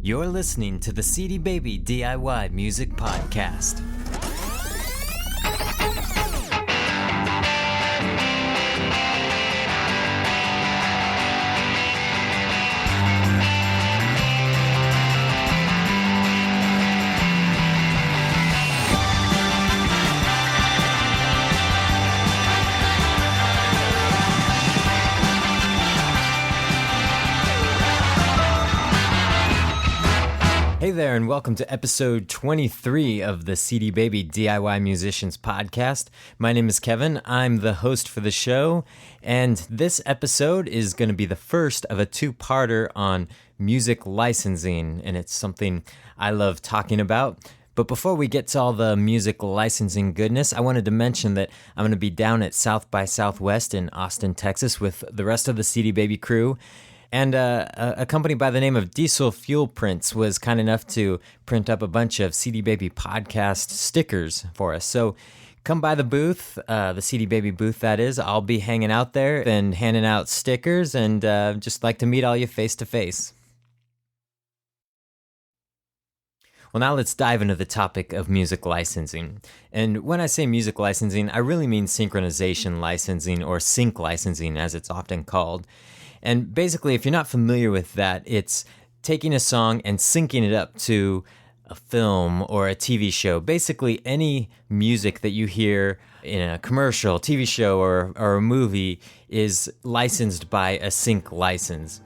You're listening to the CD Baby DIY Music Podcast. Hey there, and welcome to episode 23 of the CD Baby DIY Musicians Podcast. My name is Kevin. I'm the host for the show, and this episode is going to be the first of a two-parter on music licensing, and it's something I love talking about. But before we get to all the music licensing goodness, I wanted to mention that I'm going to be down at South by Southwest in Austin, Texas with the rest of the CD Baby crew. And a company by the name of Diesel Fuel Prints was kind enough to print up a bunch of CD Baby podcast stickers for us. So come by the booth, the CD Baby booth that is. I'll be hanging out there and handing out stickers and just like to meet all you face to face. Well, now let's dive into the topic of music licensing. And when I say music licensing, I really mean synchronization licensing, or sync licensing as it's often called. And basically, if you're not familiar with that, it's taking a song and syncing it up to a film or a TV show. Basically, any music that you hear in a commercial, TV show, or a movie is licensed by a sync license.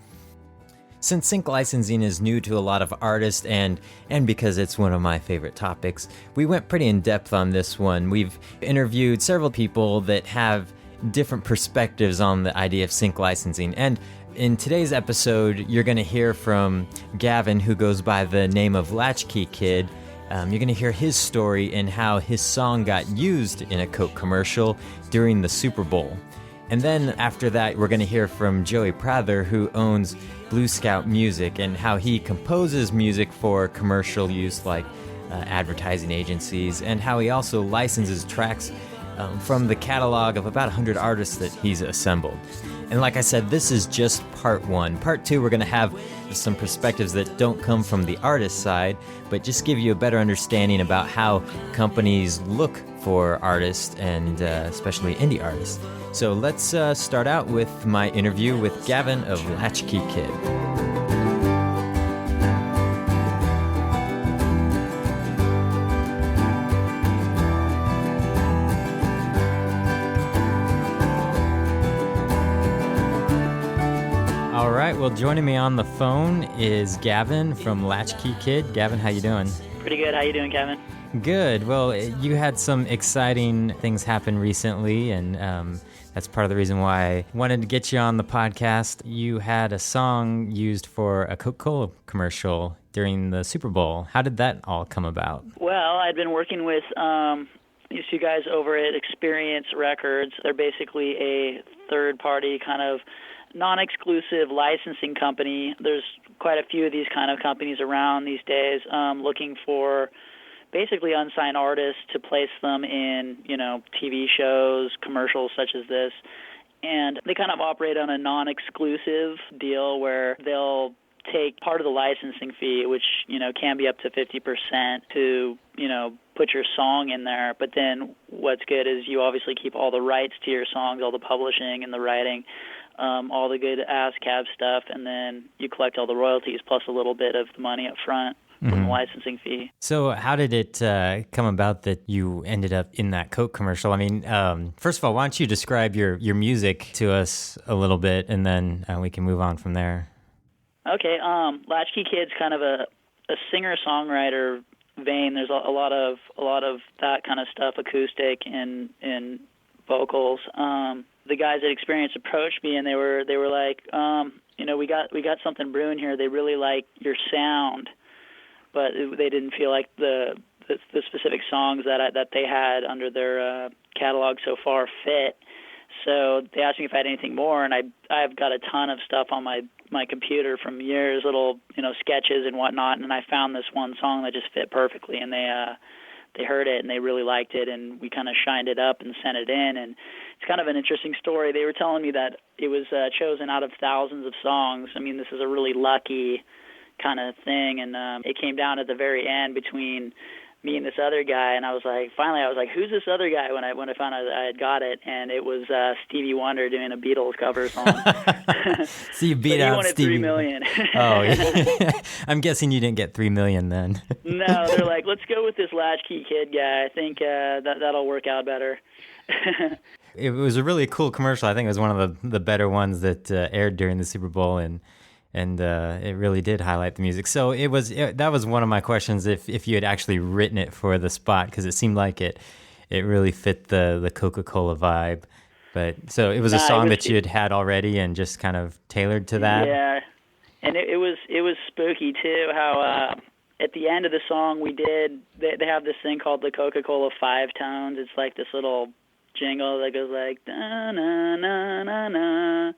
Since sync licensing is new to a lot of artists and because it's one of my favorite topics, we went pretty in-depth on this one. We've interviewed several people that have different perspectives on the idea of sync licensing. And in today's episode, you're going to hear from Gavin, who goes by the name of Latchkey Kid. You're going to hear his story and how his song got used in a Coke commercial during the Super Bowl. And then after that, we're going to hear from Joey Prather, who owns Blue Scout Music, and how he composes music for commercial use like advertising agencies, and how he also licenses tracks from the catalog of about 100 artists that he's assembled. And like I said, this is just part one. Part two, we're going to have some perspectives that don't come from the artist side, but just give you a better understanding about how companies look for artists, and especially indie artists. So let's start out with my interview with Gavin of Latchkey Kid. All right, well, joining me on the phone is Gavin from Latchkey Kid. Gavin, how you doing? Pretty good. How you doing, Kevin? Good. Well, you had some exciting things happen recently, and that's part of the reason why I wanted to get you on the podcast. You had a song used for a CocaCola commercial during the Super Bowl. How did that all come about? Well, I'd been working with these two guys over at Experience Records. They're basically a third-party kind of non-exclusive licensing company. There's quite a few of these kind of companies around these days looking for basically unsigned artists to place them in, TV shows, commercials such as this. And they kind of operate on a non-exclusive deal where they'll take part of the licensing fee, which, can be up to 50% to, put your song in there. But then what's good is you obviously keep all the rights to your songs, all the publishing and the writing, all the good ASCAP stuff, and then you collect all the royalties plus a little bit of the money up front from the licensing fee. So how did it come about that you ended up in that Coke commercial? I mean, first of all, why don't you describe your music to us a little bit, and then we can move on from there. Okay, Latchkey Kid's kind of a singer-songwriter vein. There's a lot of that kind of stuff, acoustic and vocals. The guys at Experience approached me, and they were like, we got something brewing here. They really like your sound, but they didn't feel like the specific songs that they had under their catalog so far fit. So they asked me if I had anything more, and I've got a ton of stuff on my computer from years, little sketches and whatnot, and I found this one song that just fit perfectly, and they heard it and they really liked it, and we kind of shined it up and sent it in. And it's kind of an interesting story. They were telling me that it was chosen out of thousands of songs. I mean, this is a really lucky kind of thing, and it came down at the very end between me and this other guy, and I was like, finally, I was like, who's this other guy? When I found out I had got it, and it was Stevie Wonder doing a Beatles cover song. So you beat out Stevie. He wanted $3 million. Oh, yeah. I'm guessing you didn't get $3 million then. No, they're like, let's go with this Latchkey Kid guy. I think that'll work out better. It was a really cool commercial. I think it was one of the better ones that aired during the Super Bowl, and it really did highlight the music. So that was one of my questions, if you had actually written it for the spot, because it seemed like it really fit the Coca-Cola vibe. But so it was a song that you had already and just kind of tailored to that. Yeah, and it was spooky too. How at the end of the song they have this thing called the Coca-Cola 5 tones. It's like this little jingle that goes like na na na na na.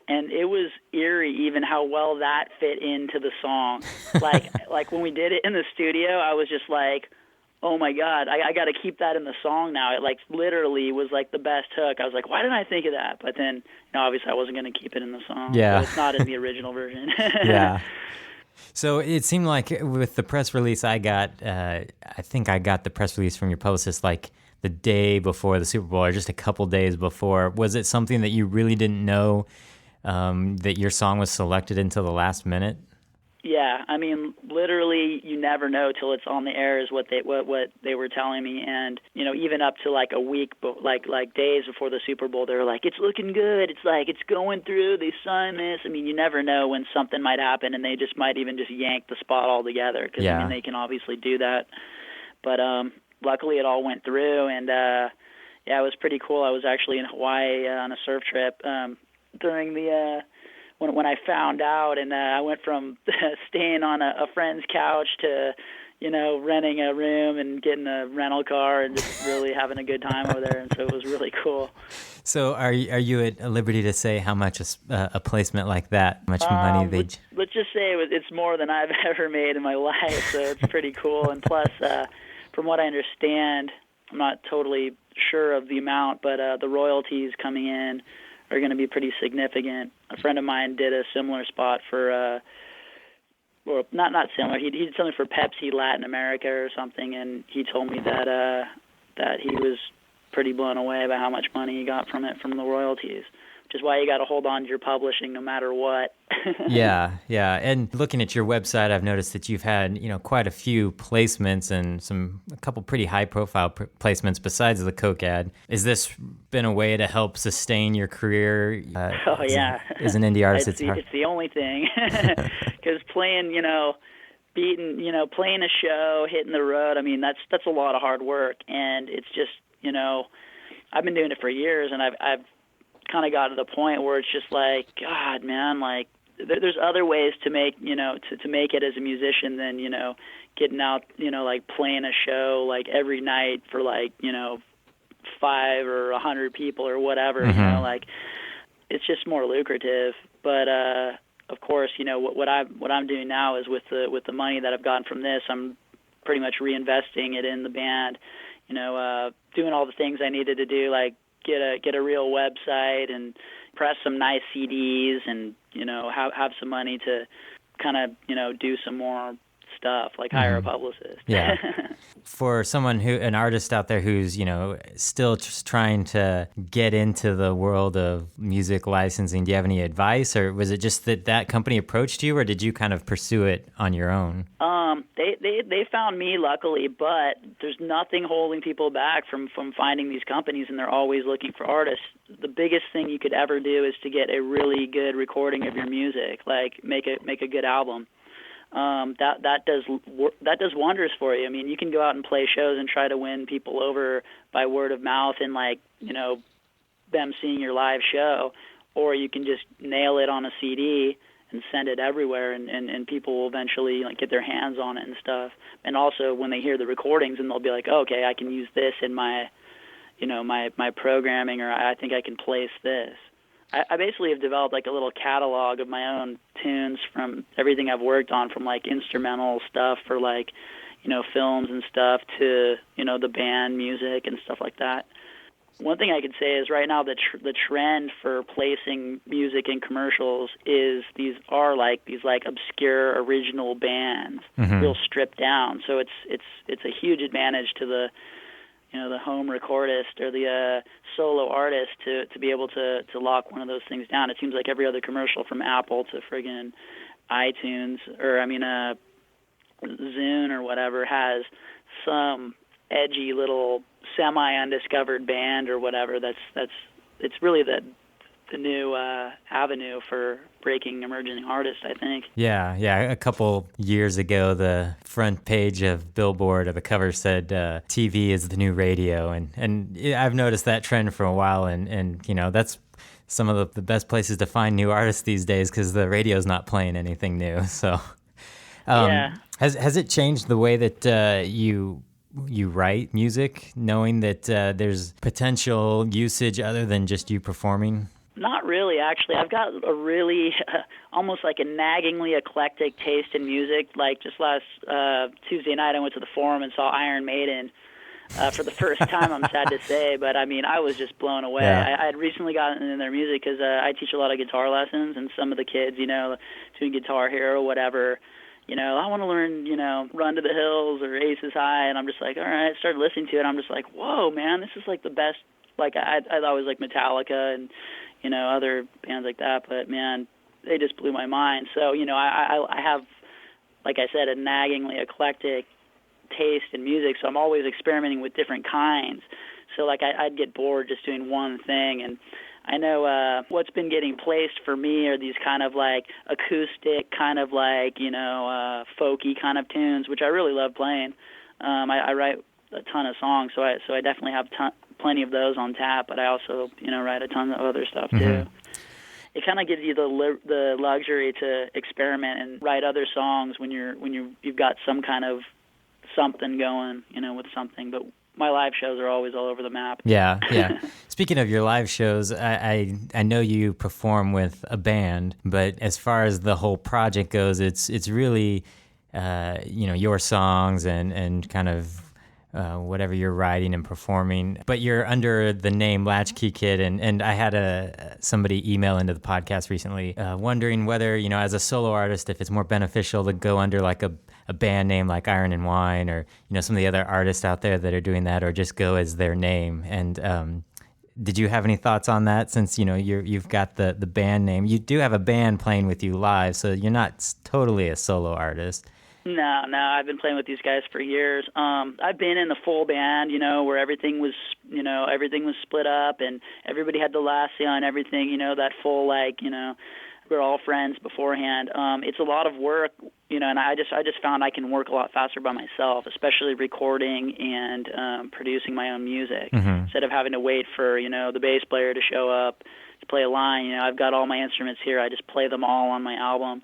And it was eerie even how well that fit into the song. Like when we did it in the studio, I was just like, oh my God, I got to keep that in the song now. It like literally was like the best hook. I was like, why didn't I think of that? But then, obviously I wasn't going to keep it in the song. Yeah. So it's not in the original version. Yeah. So it seemed like with the press release I got, I think I got the press release from your publicist like the day before the Super Bowl or just a couple days before. Was it something that you really didn't know that your song was selected until the last minute? Yeah, I mean, literally, you never know till it's on the air is what they were telling me, and even up to like a week, like days before the Super Bowl, they were like, "It's looking good. It's like it's going through. They signed this." I mean, you never know when something might happen, and they just might even just yank the spot altogether because I mean, they can obviously do that. But luckily, it all went through, and yeah, it was pretty cool. I was actually in Hawaii on a surf trip during the. When I found out, and I went from staying on a friend's couch to, renting a room and getting a rental car and just really having a good time over there, and so it was really cool. So are you at liberty to say how much a placement like that, how much money they... Let's just say it's more than I've ever made in my life, so it's pretty cool. And plus, from what I understand, I'm not totally sure of the amount, but the royalties coming in are going to be pretty significant. A friend of mine did a similar spot for, or not similar. He did something for Pepsi Latin America or something, and he told me that he was pretty blown away by how much money he got from it from the royalties, which is why you got to hold on to your publishing no matter what. Yeah. And looking at your website, I've noticed that you've had, quite a few placements and a couple pretty high-profile placements besides the Coke ad. Has this been a way to help sustain your career? Oh yeah, as an indie artist, it's the only thing. Because playing, playing a show, hitting the road. I mean, that's a lot of hard work, and it's just, I've been doing it for years, and I've kind of got to the point where it's just like, God, man, like there's other ways to make, to make it as a musician than, getting out, like playing a show like every night for like, 5 or 100 people or whatever, like it's just more lucrative. But of course, what I'm doing now is with the money that I've gotten from this, I'm pretty much reinvesting it in the band, doing all the things I needed to do, like get a real website and press some nice CDs and, have some money to kind of, do some more stuff, like hire a publicist. Yeah. For an artist out there who's, still just trying to get into the world of music licensing, do you have any advice, or was it just that company approached you, or did you kind of pursue it on your own? They found me, luckily, but there's nothing holding people back from finding these companies, and they're always looking for artists. The biggest thing you could ever do is to get a really good recording of your music, like make a good album. That does wonders for you. I mean, you can go out and play shows and try to win people over by word of mouth and them seeing your live show, or you can just nail it on a CD and send it everywhere, and people will eventually get their hands on it and stuff. And also when they hear the recordings, and they'll be like, oh, okay, I can use this in my my programming, or I think I can place this. I basically have developed a little catalog of my own tunes from everything I've worked on, from instrumental stuff for films and stuff to the band music and stuff like that. One thing I could say is right now the trend for placing music in commercials is these obscure original bands, real stripped down. So it's a huge advantage to the home recordist or the solo artist to be able to lock one of those things down. It seems like every other commercial from Apple to friggin' iTunes Zune or whatever has some edgy little semi-undiscovered band or whatever. It's really the new avenue for breaking emerging artists, I think. Yeah. A couple years ago, the front page of Billboard or the cover said TV is the new radio, and I've noticed that trend for a while, and that's some of the best places to find new artists these days because the radio's not playing anything new. So, Yeah. has it changed the way that you write music, knowing that there's potential usage other than just you performing? Not really, actually. I've got a really, almost like a naggingly eclectic taste in music. Like just last Tuesday night, I went to the Forum and saw Iron Maiden for the first time, I'm sad to say. But, I was just blown away. Yeah. I had recently gotten into their music because I teach a lot of guitar lessons, and some of the kids, doing Guitar Hero or whatever, I want to learn, Run to the Hills or Aces High, and I'm just like, all right, started listening to it. I'm just like, whoa, man, this is like the best. Like, I always like Metallica and, other bands like that, but man, they just blew my mind. So, I have, like I said, a naggingly eclectic taste in music, so I'm always experimenting with different kinds. So, like, I'd get bored just doing one thing, and I know what's been getting placed for me are these kind of like acoustic, kind of like, folky kind of tunes, which I really love playing. I write a ton of songs, so I definitely have plenty of those on tap, but I also, write a ton of other stuff too. It kind of gives you the luxury to experiment and write other songs when you've got some kind of something going, with something. But my live shows are always all over the map. Yeah. Speaking of your live shows, I know you perform with a band, but as far as the whole project goes, it's really your songs and kind of whatever you're writing and performing, but you're under the name Latchkey Kid, and I had somebody email into the podcast recently wondering whether, as a solo artist, if it's more beneficial to go under like a band name like Iron and Wine or, some of the other artists out there that are doing that, or just go as their name. And did you have any thoughts on that, since, you've got the band name? You do have a band playing with you live, so you're not totally a solo artist. No, I've been playing with these guys for years. I've been in the full band, where everything was split up and everybody had the last say on everything, that full, we're all friends beforehand. It's a lot of work, and I just found I can work a lot faster by myself, especially recording and producing my own music, instead of having to wait for, the bass player to show up to play a line. I've got all my instruments here. I just play them all on my album.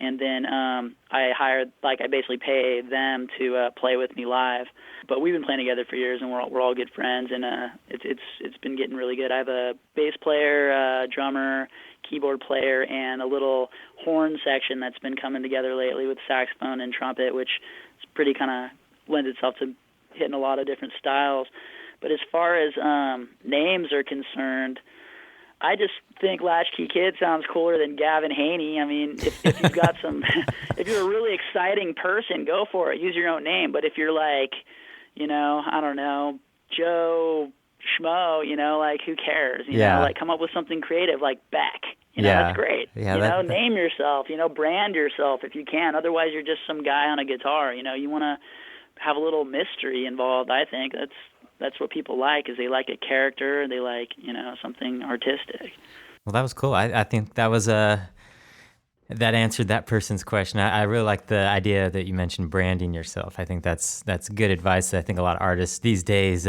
And then I basically pay them to play with me live. But we've been playing together for years, and we're all good friends, and it's been getting really good. I have a bass player, drummer, keyboard player, and a little horn section that's been coming together lately with saxophone and trumpet, which is pretty kind of lends itself to hitting a lot of different styles. But as far as names are concerned, I just think Latchkey Kid sounds cooler than Gavin Heaney. I mean, if you've got if you're a really exciting person, go for it. Use your own name. But if you're like, I don't know, Joe Schmo, who cares? Come up with something creative like Beck. That's great. Yeah, name yourself, brand yourself if you can. Otherwise, you're just some guy on a guitar. You want to have a little mystery involved, I think. That's what people like, is they like a character, they like, something artistic. Well, that was cool. I think that was that answered that person's question. I really like the idea that you mentioned branding yourself. I think that's good advice that I think a lot of artists these days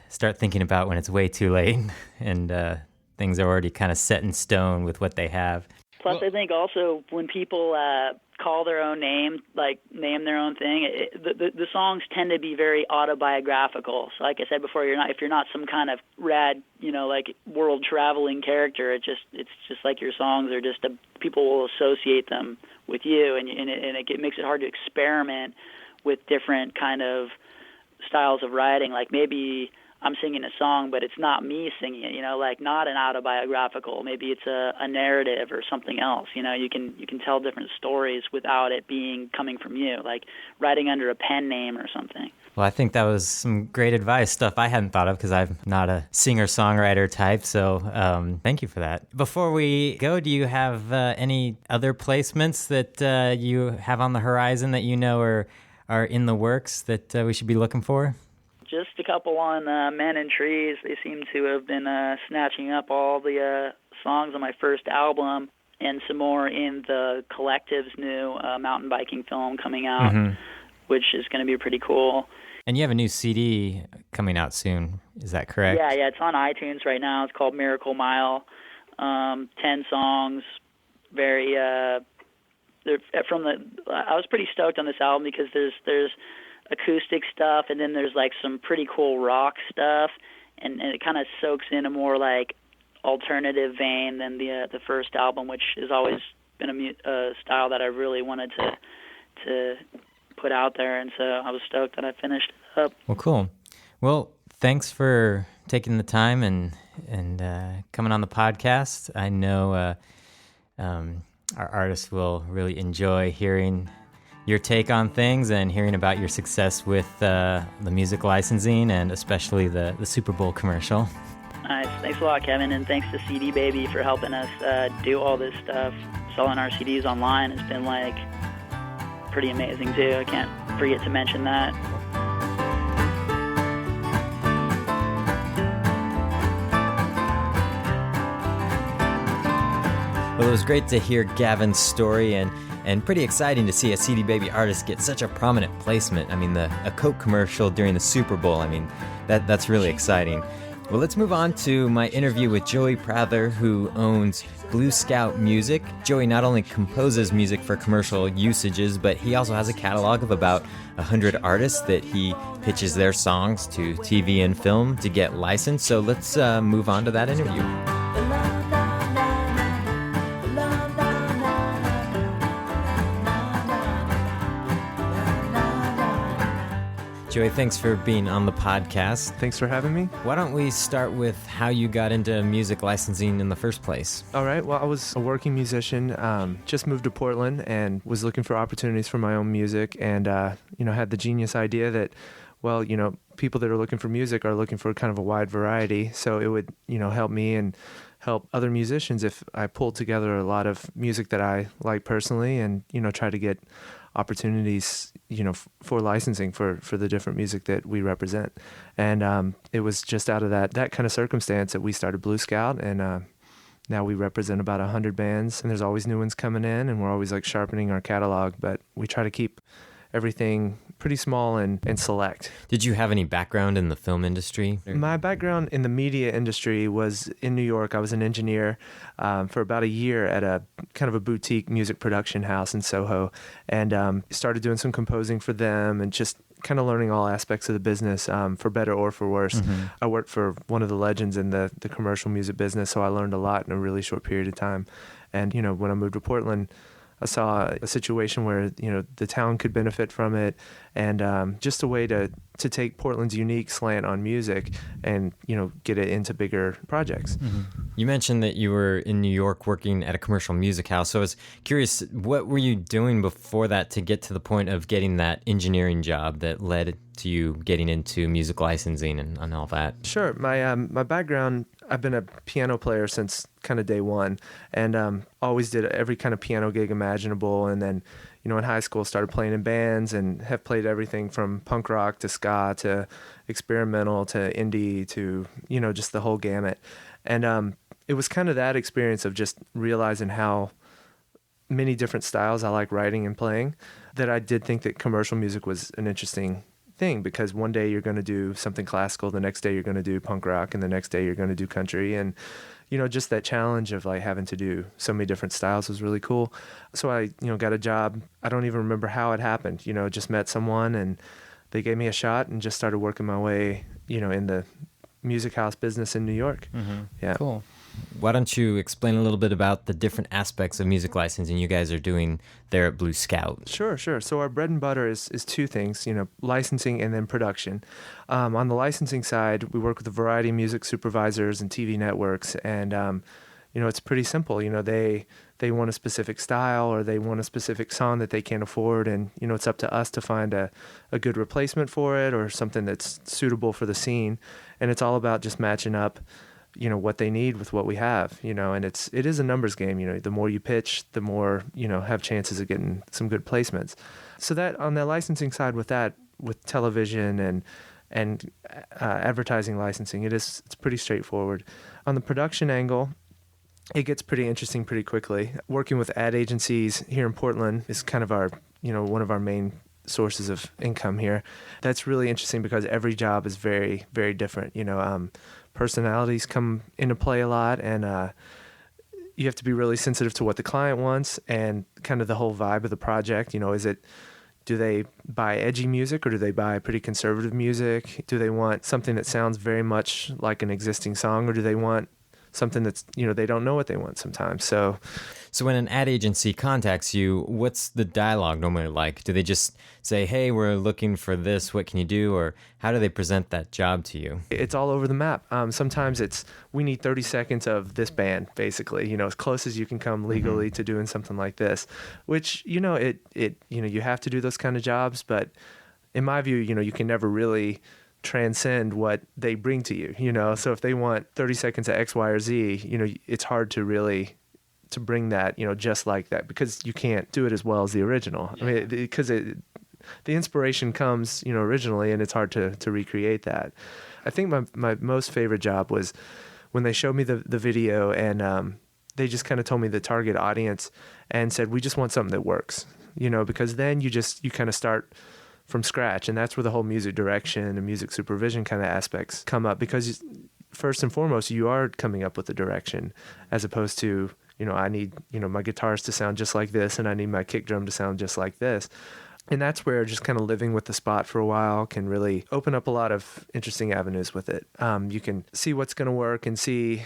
start thinking about when it's way too late and things are already kind of set in stone with what they have. Plus, I think also when people call their own name, like name their own thing, the songs tend to be very autobiographical. So, like I said before, if you're not some kind of rad, world traveling character, it's just like your songs are just people will associate them with you, and it makes it hard to experiment with different kind of styles of writing. Like maybe I'm singing a song, but it's not me singing it, like not an autobiographical. Maybe it's a narrative or something else. You can tell different stories without it being coming from you, like writing under a pen name or something. Well, I think that was some great advice, stuff I hadn't thought of because I'm not a singer-songwriter type, so thank you for that. Before we go, do you have any other placements that you have on the horizon that you know are in the works that we should be looking for? Just a couple on Men and Trees. They seem to have been snatching up all the songs on my first album, and some more in the Collective's new mountain biking film coming out, which is going to be pretty cool. And you have a new CD coming out soon, is that correct? Yeah, it's on iTunes right now. It's called Miracle Mile. 10 songs, very I was pretty stoked on this album because there's acoustic stuff, and then there's like some pretty cool rock stuff, and it kind of soaks in a more like alternative vein than the first album, which has always been a style that I really wanted to put out there, and so I was stoked that I finished it up. Well, cool. Well, thanks for taking the time and coming on the podcast. I know our artists will really enjoy hearing your take on things and hearing about your success with the music licensing and especially the Super Bowl commercial. Nice. Thanks a lot, Kevin, and thanks to CD Baby for helping us do all this stuff. Selling our CDs online has been like pretty amazing too. I can't forget to mention that. Well, it was great to hear Gavin's story and pretty exciting to see a CD Baby artist get such a prominent placement. I mean, a Coke commercial during the Super Bowl, I mean, that's really exciting. Well, let's move on to my interview with Joey Prather, who owns Blue Scout Music. Joey not only composes music for commercial usages, but he also has a catalog of about 100 artists that he pitches their songs to TV and film to get licensed. So let's move on to that interview. Joey, thanks for being on the podcast. Thanks for having me. Why don't we start with how you got into music licensing in the first place? All right. Well, I was a working musician, just moved to Portland and was looking for opportunities for my own music, and had the genius idea that, well, people that are looking for music are looking for kind of a wide variety. So it would, help me and help other musicians if I pulled together a lot of music that I like personally and, try to get opportunities, for licensing for the different music that we represent. And it was just out of that kind of circumstance that we started Blue Scout, and now we represent about 100 bands, and there's always new ones coming in, and we're always like sharpening our catalog, but we try to keep everything pretty small and select. Did you have any background in the film industry? My background in the media industry was in New York. I was an engineer for about a year at a kind of a boutique music production house in Soho, and started doing some composing for them and just kind of learning all aspects of the business, for better or for worse. Mm-hmm. I worked for one of the legends in the commercial music business, so I learned a lot in a really short period of time. And, when I moved to Portland, I saw a situation where, the town could benefit from it, and just a way to take Portland's unique slant on music and, get it into bigger projects. Mm-hmm. You mentioned that you were in New York working at a commercial music house. So I was curious, what were you doing before that to get to the point of getting that engineering job that led to you getting into music licensing and all that? Sure. My background, I've been a piano player since kind of day one, and always did every kind of piano gig imaginable. And then, in high school, started playing in bands and have played everything from punk rock to ska to experimental to indie to, just the whole gamut. And it was kind of that experience of just realizing how many different styles I like writing and playing that I did think that commercial music was an interesting thing, because one day you're going to do something classical, the next day you're going to do punk rock, and the next day you're going to do country. And just that challenge of like having to do so many different styles was really cool. So I got a job. I don't even remember how it happened. Just met someone and they gave me a shot and just started working my way in the music house business in New York. Mm-hmm. Yeah. Cool. Why don't you explain a little bit about the different aspects of music licensing you guys are doing there at Blue Scout? Sure, sure. So our bread and butter is two things, licensing and then production. On the licensing side, we work with a variety of music supervisors and TV networks, and it's pretty simple. They want a specific style or they want a specific song that they can't afford, and it's up to us to find a good replacement for it or something that's suitable for the scene. And it's all about just matching up what they need with what we have, and it is a numbers game. The more you pitch, the more have chances of getting some good placements. So that on the licensing side, with television and advertising licensing, it's pretty straightforward. On the production angle, it gets pretty interesting pretty quickly. Working with ad agencies here in Portland is kind of our one of our main sources of income here. That's really interesting because every job is very, very different. Personalities come into play a lot, and you have to be really sensitive to what the client wants and kind of the whole vibe of the project. Do they buy edgy music or do they buy pretty conservative music? Do they want something that sounds very much like an existing song, or do they want something that's, they don't know what they want sometimes. So when an ad agency contacts you, what's the dialogue normally like? Do they just say, hey, we're looking for this, what can you do? Or how do they present that job to you? It's all over the map. Sometimes we need 30 seconds of this band, basically, as close as you can come legally to doing something like this, which, you have to do those kind of jobs. But in my view, you can never really transcend what they bring to you, so if they want 30 seconds of X, Y, or Z, it's hard to really to bring that, just like that, because you can't do it as well as the original. Yeah. I mean, because the inspiration comes, originally, and it's hard to recreate that. I think my most favorite job was when they showed me the video, and they just kind of told me the target audience and said, we just want something that works, because then you kind of start from scratch, and that's where the whole music direction and music supervision kind of aspects come up, because first and foremost, you are coming up with the direction, as opposed to, I need, my guitars to sound just like this, and I need my kick drum to sound just like this. And that's where just kind of living with the spot for a while can really open up a lot of interesting avenues with it. You can see what's going to work and see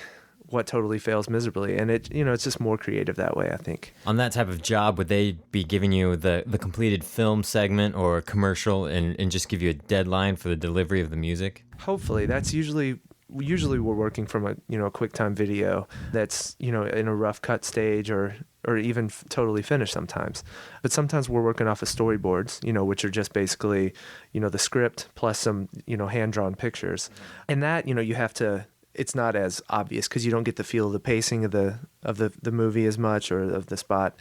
what totally fails miserably, and it's just more creative that way, I think. On that type of job, would they be giving you the completed film segment or commercial and just give you a deadline for the delivery of the music? Hopefully. That's usually we're working from a QuickTime video that's in a rough cut stage or even totally finished sometimes. But sometimes we're working off of storyboards, which are just basically the script plus some hand drawn pictures. And that you have to, it's not as obvious because you don't get the feel of the pacing of the movie as much, or of the spot.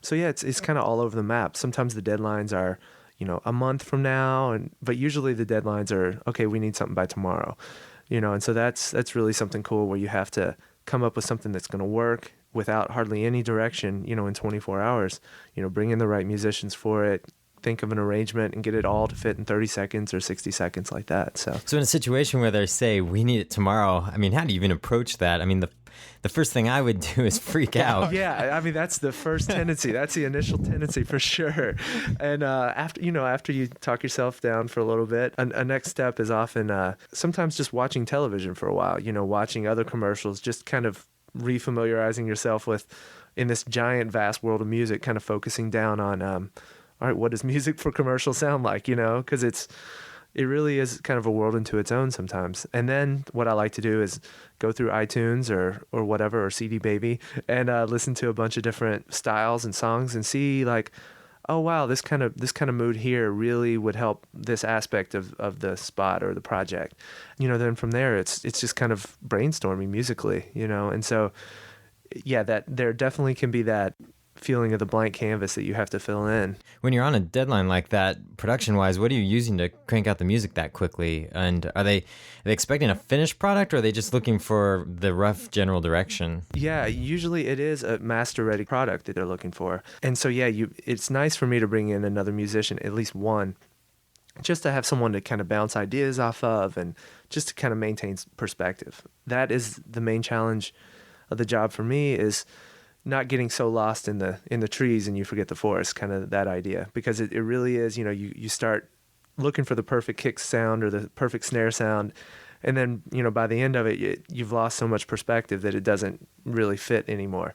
So yeah, it's kind of all over the map. Sometimes the deadlines are a month from now, but usually the deadlines are, okay, we need something by tomorrow. And so that's really something cool, where you have to come up with something that's going to work without hardly any direction, in 24 hours, bring in the right musicians for it, think of an arrangement and get it all to fit in 30 seconds or 60 seconds like that. So in a situation where they say, we need it tomorrow, I mean, how do you even approach that? I mean, the first thing I would do is freak out. Yeah, I mean, that's the first tendency. That's the initial tendency for sure. And after you talk yourself down for a little bit, a next step is often sometimes just watching television for a while, watching other commercials, just kind of refamiliarizing yourself with, in this giant, vast world of music, kind of focusing down on, all right, what does music for commercials sound like, because it really is kind of a world into its own sometimes. And then what I like to do is go through iTunes or whatever, or CD Baby, and listen to a bunch of different styles and songs and see, like, oh wow, this kind of mood here really would help this aspect of the spot or the project. Then from there it's just kind of brainstorming musically, and so yeah, that there definitely can be that feeling of the blank canvas that you have to fill in. When you're on a deadline like that, production-wise, what are you using to crank out the music that quickly? And are they expecting a finished product, or are they just looking for the rough general direction? Yeah, usually it is a master-ready product that they're looking for. And so yeah, it's nice for me to bring in another musician, at least one, just to have someone to kind of bounce ideas off of and just to kind of maintain perspective. That is the main challenge of the job for me, is not getting so lost in the trees and you forget the forest, kind of that idea. Because it really is, you start looking for the perfect kick sound or the perfect snare sound, And then, by the end of it, you've lost so much perspective that it doesn't really fit anymore,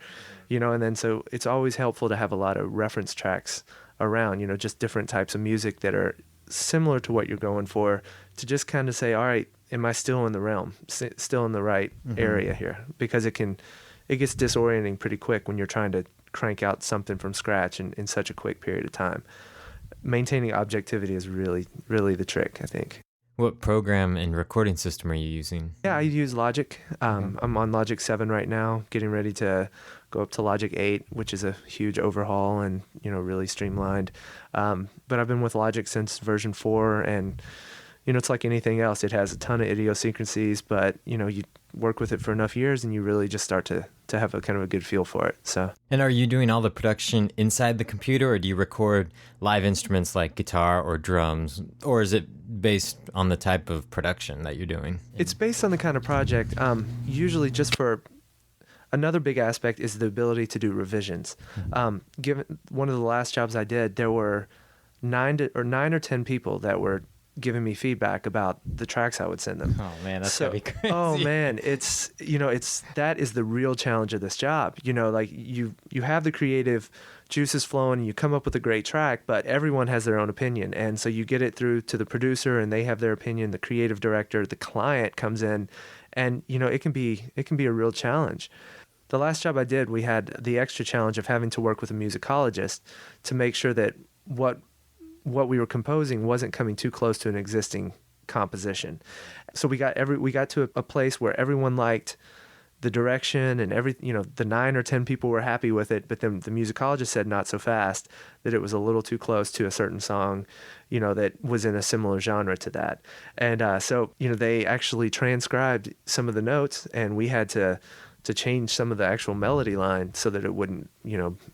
and then so it's always helpful to have a lot of reference tracks around, just different types of music that are similar to what you're going for, to just kind of say, all right, am I still in the realm, still in the right area here? Because it gets disorienting pretty quick when you're trying to crank out something from scratch in such a quick period of time. Maintaining objectivity is really, really the trick, I think. What program and recording system are you using? Yeah, I use Logic. I'm on Logic 7 right now, getting ready to go up to Logic 8, which is a huge overhaul and, really streamlined. But I've been with Logic since version 4, and, it's like anything else. It has a ton of idiosyncrasies, but, you work with it for enough years and you really just start to have a kind of a good feel for it. So. And are you doing all the production inside the computer, or do you record live instruments like guitar or drums, or is it based on the type of production that you're doing? It's based on the kind of project. Usually just for another big aspect is the ability to do revisions. Given one of the last jobs I did, there were 9 or 10 people that were giving me feedback about the tracks I would send them. Oh man, that's gotta be crazy. Oh man, it's that is the real challenge of this job. Like you have the creative juices flowing and you come up with a great track, but everyone has their own opinion. And so you get it through to the producer and they have their opinion, the creative director, the client comes in, and it can be a real challenge. The last job I did, we had the extra challenge of having to work with a musicologist to make sure that what we were composing wasn't coming too close to an existing composition. So we got to a place where everyone liked the direction and the 9 or 10 people were happy with it, but then the musicologist said not so fast, that it was a little too close to a certain song, that was in a similar genre to that. And so they actually transcribed some of the notes, and we had to change some of the actual melody line so that it wouldn't,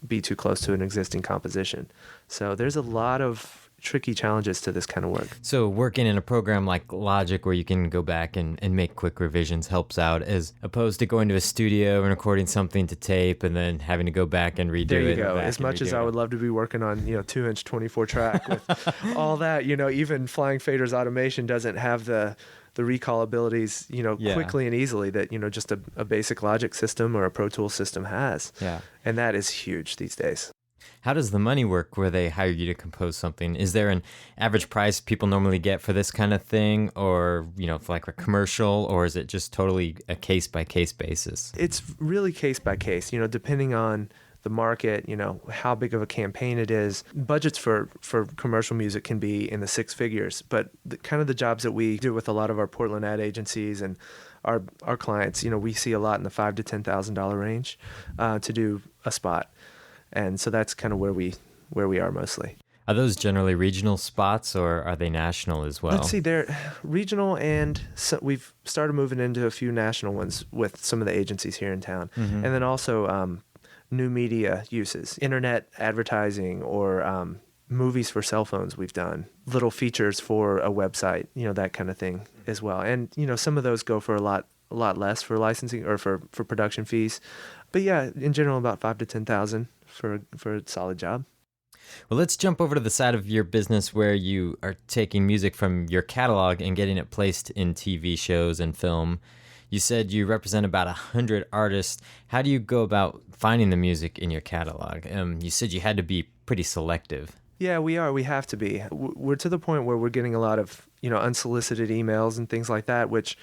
be too close to an existing composition. So there's a lot of tricky challenges to this kind of work. So working in a program like Logic where you can go back and make quick revisions helps out, as opposed to going to a studio and recording something to tape and then having to go back and redo it. There you go. As much as I would love to be working on, 2-inch 24 track with all that, even Flying Fader's automation doesn't have the recall abilities, quickly and easily that, just a basic Logic system or a Pro Tools system has. Yeah. And that is huge these days. How does the money work where they hire you to compose something? Is there an average price people normally get for this kind of thing, or, for like a commercial, or is it just totally a case-by-case basis? It's really case-by-case, depending on the market, how big of a campaign it is. Budgets for commercial music can be in the 6 figures, but the jobs that we do with a lot of our Portland ad agencies and our clients, we see a lot in the $5,000 to $10,000 range to do a spot. And so that's kind of where we are mostly. Are those generally regional spots, or are they national as well? Let's see, they're regional, and so we've started moving into a few national ones with some of the agencies here in town. And then also new media uses, internet advertising, or movies for cell phones we've done, little features for a website, that kind of thing as well. And, some of those go for a lot less for licensing or for production fees. But yeah, in general, about $5,000 to $10,000 for a solid job. Well, let's jump over to the side of your business where you are taking music from your catalog and getting it placed in TV shows and film. You said you represent about 100 artists. How do you go about finding the music in your catalog? You said you had to be pretty selective. Yeah, we are. We have to be. We're to the point where we're getting a lot of, unsolicited emails and things like that, which,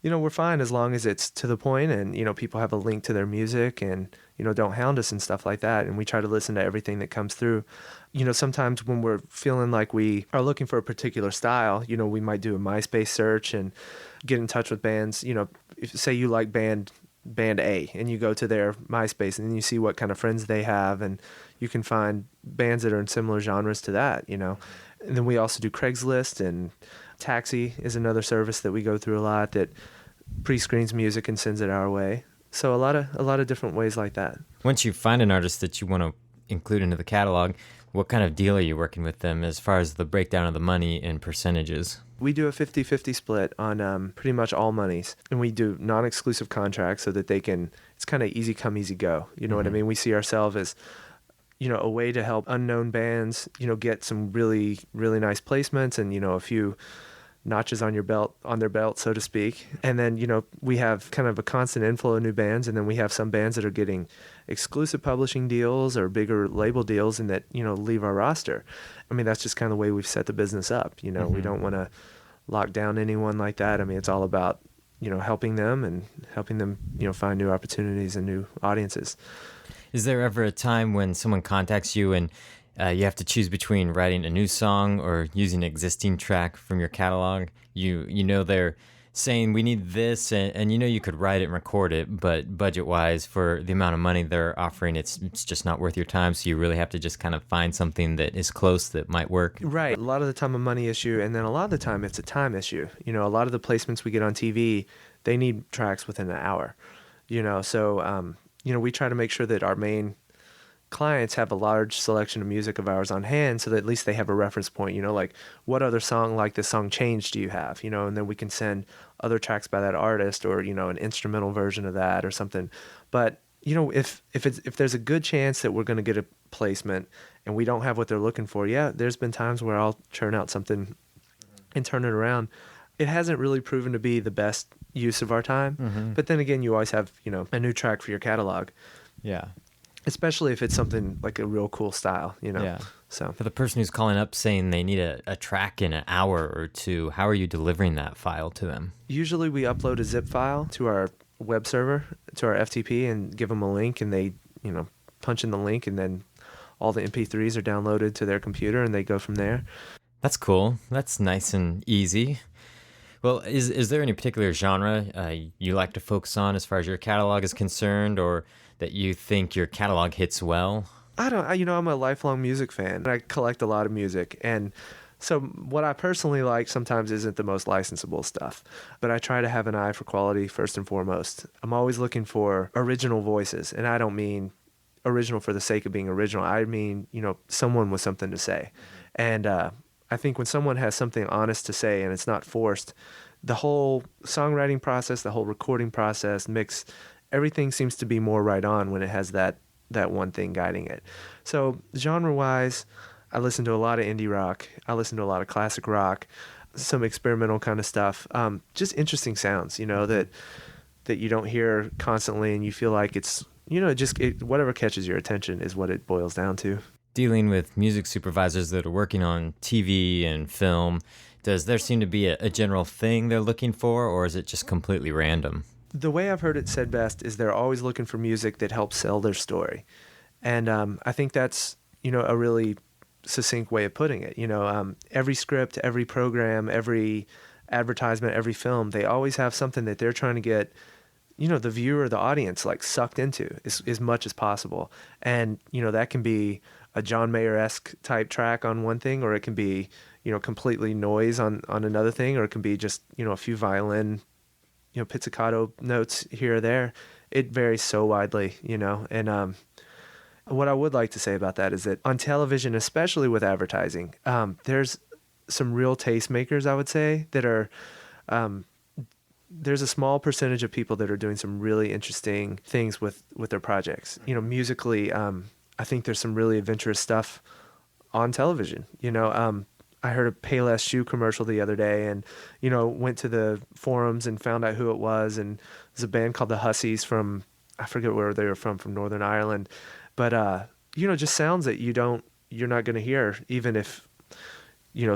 we're fine as long as it's to the point and, people have a link to their music and, don't hound us and stuff like that. And we try to listen to everything that comes through. Sometimes when we're feeling like we are looking for a particular style, we might do a MySpace search and get in touch with bands. If, say you like band A and you go to their MySpace and then you see what kind of friends they have, and you can find bands that are in similar genres to that, And then we also do Craigslist, and Taxi is another service that we go through a lot that pre-screens music and sends it our way. So a lot of different ways like that. Once you find an artist that you want to include into the catalog, what kind of deal are you working with them as far as the breakdown of the money and percentages? We do a 50-50 split on pretty much all monies. And we do non-exclusive contracts so that it's kind of easy come, easy go. You know what I mean? We see ourselves as, a way to help unknown bands, get some really, really nice placements and, a few notches on their belt, so to speak. And then, we have kind of a constant inflow of new bands, and then we have some bands that are getting exclusive publishing deals or bigger label deals and that, leave our roster. I mean, that's just kind of the way we've set the business up. We don't want to lock down anyone like that. I mean, it's all about, helping them, find new opportunities and new audiences. Is there ever a time when someone contacts you and you have to choose between writing a new song or using an existing track from your catalog? You know they're saying we need this, and you could write it and record it, but budget-wise, for the amount of money they're offering, it's just not worth your time, so you really have to just kind of find something that is close that might work. Right. A lot of the time a money issue, and then a lot of the time it's a time issue. A lot of the placements we get on TV, they need tracks within an hour. So we try to make sure that our main clients have a large selection of music of ours on hand so that at least they have a reference point, like what other song like this song Change do you have, and then we can send other tracks by that artist or, an instrumental version of that or something. But, if there's a good chance that we're going to get a placement and we don't have what they're looking for, there's been times where I'll churn out something and turn it around. It hasn't really proven to be the best use of our time, but then again, you always have, a new track for your catalog. Yeah. Especially if it's something like a real cool style, Yeah. So For the person who's calling up saying they need a track in an hour or two, how are you delivering that file to them? Usually we upload a zip file to our web server, to our FTP, and give them a link, and they, punch in the link, and then all the MP3s are downloaded to their computer, and they go from there. That's cool. That's nice and easy. Well, is there any particular genre you like to focus on as far as your catalog is concerned, or that you think your catalog hits well? I'm a lifelong music fan. I collect a lot of music, and so what I personally like sometimes isn't the most licensable stuff, but I try to have an eye for quality first and foremost. I'm always looking for original voices, and I don't mean original for the sake of being original. I mean, someone with something to say. And I think when someone has something honest to say and it's not forced, the whole songwriting process, the whole recording process, mix, everything seems to be more right on when it has that one thing guiding it. So genre-wise, I listen to a lot of indie rock. I listen to a lot of classic rock, some experimental kind of stuff. Just interesting sounds, that you don't hear constantly, and you feel like it's, whatever catches your attention is what it boils down to. Dealing with music supervisors that are working on TV and film, does there seem to be a general thing they're looking for, or is it just completely random? The way I've heard it said best is they're always looking for music that helps sell their story. And I think that's, a really succinct way of putting it. Every script, every program, every advertisement, every film, they always have something that they're trying to get, the viewer, the audience, like sucked into as much as possible. And, that can be a John Mayer-esque type track on one thing, or it can be, completely noise on another thing, or it can be just, a few violin, pizzicato notes here or there. It varies so widely, and what I would like to say about that is that on television, especially with advertising, there's some real tastemakers, I would say, that are, there's a small percentage of people that are doing some really interesting things with their projects. Musically, I think there's some really adventurous stuff on television. I heard a Payless shoe commercial the other day, and, went to the forums and found out who it was. And there's a band called the Hussies from, I forget where they were from Northern Ireland. But, just sounds that you're not going to hear, even if,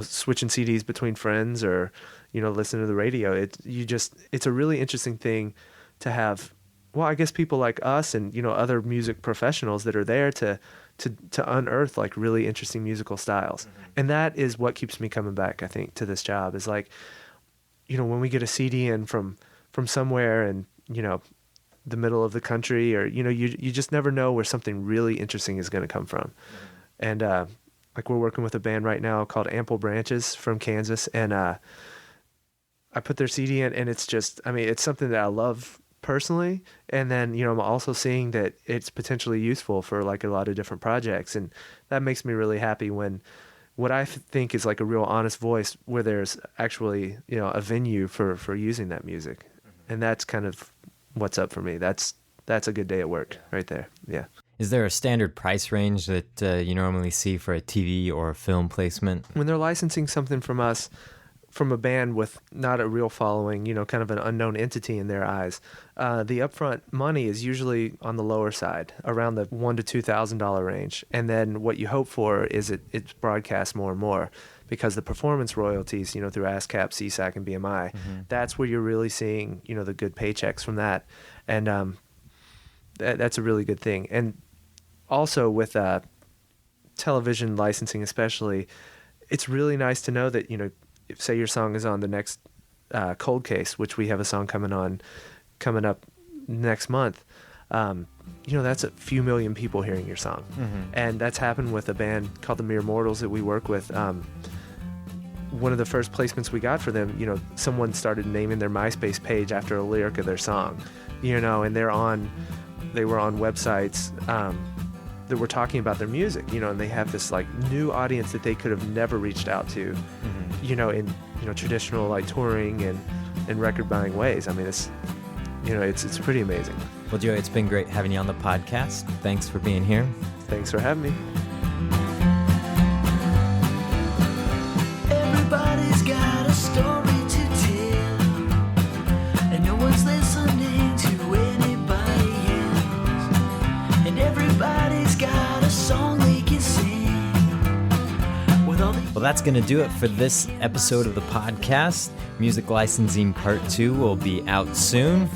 switching CDs between friends or, listening to the radio. It's a really interesting thing to have. Well, I guess people like us and, other music professionals that are there to unearth like really interesting musical styles. Mm-hmm. And that is what keeps me coming back, I think, to this job is like, when we get a CD in from somewhere and, the middle of the country, or, you just never know where something really interesting is going to come from. Mm-hmm. And, like we're working with a band right now called Ample Branches from Kansas. And, I put their CD in, and it's just, it's something that I love personally. And then, I'm also seeing that it's potentially useful for like a lot of different projects. And that makes me really happy when what I think is like a real honest voice where there's actually, a venue for using that music. Mm-hmm. And that's kind of what's up for me. That's a good day at work right there. Yeah. Is there a standard price range that you normally see for a TV or a film placement? When they're licensing something from us, from a band with not a real following, kind of an unknown entity in their eyes, the upfront money is usually on the lower side, around the $1,000 to $2,000 range. And then what you hope for is it's broadcast more and more, because the performance royalties, through ASCAP, CSAC, and BMI, that's where you're really seeing, the good paychecks from that. And that's a really good thing. And also with television licensing especially, it's really nice to know that, if, say, your song is on the next Cold Case, which we have a song coming up next month, that's a few million people hearing your song. And that's happened with a band called the Mere Mortals that we work with. One of the first placements we got for them, someone started naming their MySpace page after a lyric of their song, and they were on websites that were talking about their music, and they have this like new audience that they could have never reached out to, in traditional like touring and record buying ways. I mean, it's pretty amazing. Well, Joey, it's been great having you on the podcast. Thanks for being here. Thanks for having me. Everybody's got a story to tell, and no one's listening to anybody else. And everybody's got a song they can sing with all the... Well, that's going to do it for this episode of the podcast. Music Licensing Part 2 will be out soon.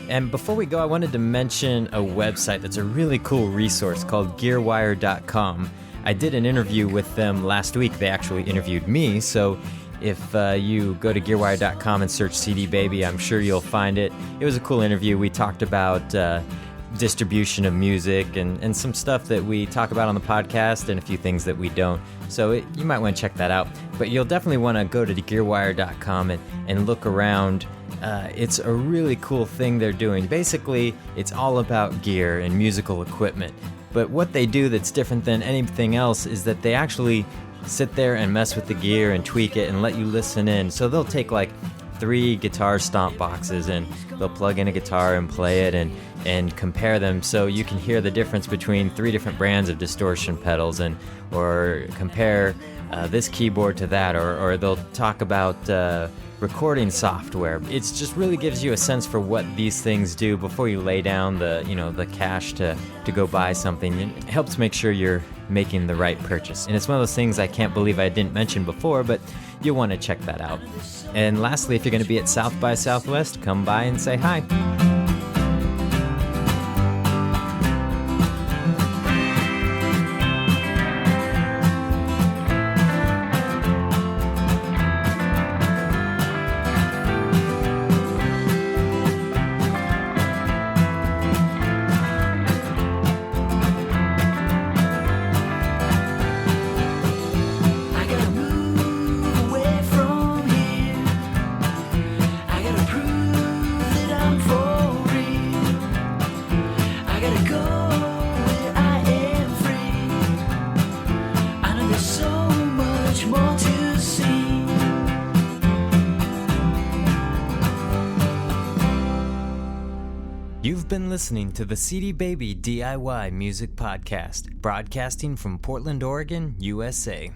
And before we go, I wanted to mention a website that's a really cool resource called GearWire.com. I did an interview with them last week. They actually interviewed me, so if you go to GearWire.com and search CD Baby, I'm sure you'll find it. It was a cool interview. We talked about distribution of music and some stuff that we talk about on the podcast and a few things that we don't. So you might want to check that out. But you'll definitely want to go to GearWire.com and look around. It's a really cool thing they're doing. Basically, it's all about gear and musical equipment. But what they do that's different than anything else is that they actually sit there and mess with the gear and tweak it and let you listen in. So they'll take like 3 guitar stomp boxes and they'll plug in a guitar and play it and compare them so you can hear the difference between 3 different brands of distortion pedals or compare this keyboard to that, or they'll talk about recording software. It just really gives you a sense for what these things do before you lay down the cash to go buy something. It helps make sure you're making the right purchase. And it's one of those things I can't believe I didn't mention before, but you'll want to check that out. And lastly, if you're going to be at South by Southwest, come by and say hi. You've been listening to the CD Baby DIY Music Podcast, broadcasting from Portland, Oregon, USA.